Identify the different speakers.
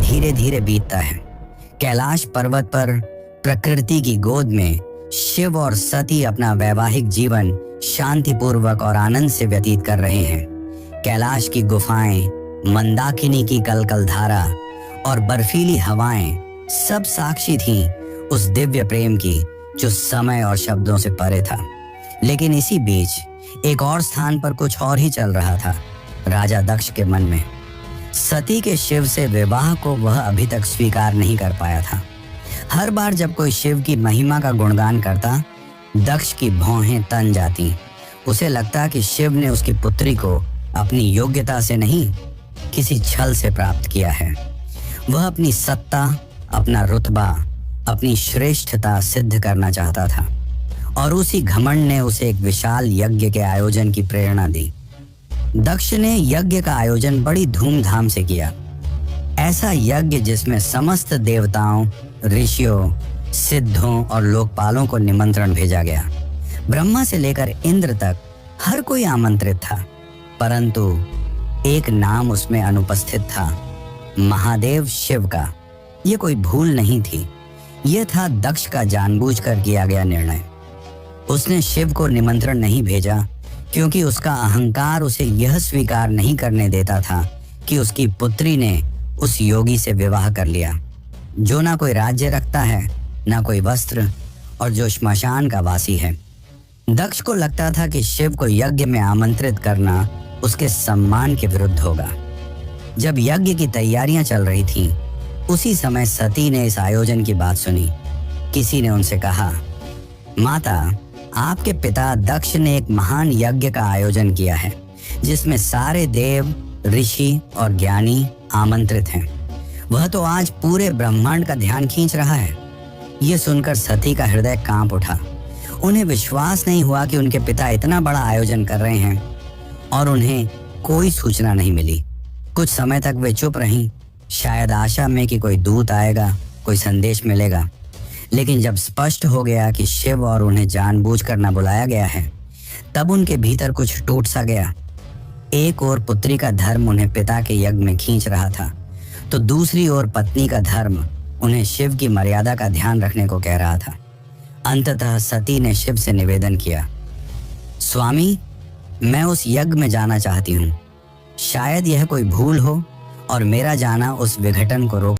Speaker 1: धीरे धीरे बीतता है। कैलाश पर्वत पर प्रकृति की गोद में शिव और सती अपना वैवाहिक जीवन शांतिपूर्वक और आनंद से व्यतीत कर रहे हैं। कैलाश की गुफाएं, मंदाकिनी की कलकल धारा और बर्फीली हवाएं सब साक्षी थीं उस दिव्य प्रेम की जो समय और शब्दों से परे था। लेकिन इसी बीच एक और स्थान पर कुछ और ही चल रहा था। राजा दक्ष के मन में सती के शिव से विवाह को वह अभी तक स्वीकार नहीं कर पाया था। हर बार जब कोई शिव की महिमा का गुणगान करता, दक्ष की भौहें तन जाती। उसे लगता कि शिव ने उसकी पुत्री को अपनी योग्यता से नहीं, किसी छल से प्राप्त किया है। वह अपनी सत्ता, अपना रुतबा, अपनी श्रेष्ठता सिद्ध करना चाहता था और उसी घमंड ने उसे एक विशाल यज्ञ के आयोजन की प्रेरणा दी। दक्ष ने यज्ञ का आयोजन बड़ी धूमधाम से किया। ऐसा यज्ञ जिसमें समस्त देवताओं, ऋषियों, सिद्धों और लोकपालों को निमंत्रण भेजा गया। ब्रह्मा से लेकर इंद्र तक हर कोई आमंत्रित था, परंतु एक नाम उसमें अनुपस्थित था, महादेव शिव का। यह कोई भूल नहीं थी, यह था दक्ष का जानबूझकर किया गया निर्णय। उसने शिव को निमंत्रण नहीं भेजा क्योंकि उसका अहंकार उसे यह स्वीकार नहीं करने देता था कि उसकी पुत्री ने उस योगी से विवाह कर लिया, जो ना कोई राज्य रखता है, ना कोई वस्त्र, और जो श्मशान का वासी है। दक्ष को लगता था कि शिव को यज्ञ में आमंत्रित करना उसके सम्मान के विरुद्ध होगा। जब यज्ञ की तैयारियां चल रही थीं, उसी समय सती ने इस आयोजन की बात सुनी। किसी ने उनसे कहा, माता, आपके पिता दक्ष ने एक महान यज्ञ का आयोजन किया है जिसमें सारे देव, ऋषि और ज्ञानी आमंत्रित हैं। वह तो आज पूरे ब्रह्मांड का ध्यान खींच रहा है। यह सुनकर सती का हृदय कांप उठा। उन्हें विश्वास नहीं हुआ कि उनके पिता इतना बड़ा आयोजन कर रहे हैं और उन्हें कोई सूचना नहीं मिली। कुछ समय तक वे चुप रहीं, शायद आशा में कि कोई दूत आएगा, कोई संदेश मिलेगा। लेकिन जब स्पष्ट हो गया कि शिव और उन्हें जानबूझकर न बुलाया गया है, तब उनके भीतर कुछ टूट सा गया। एक ओर पुत्री का धर्म उन्हें पिता के यज्ञ में खींच रहा था, तो दूसरी ओर पत्नी का धर्म उन्हें शिव की मर्यादा का ध्यान रखने को कह रहा था। अंततः सती ने शिव से निवेदन किया, स्वामी, मैं उस यज्ञ में जाना चाहती हूँ। शायद यह कोई भूल हो और मेरा जाना उस विघटन को रोक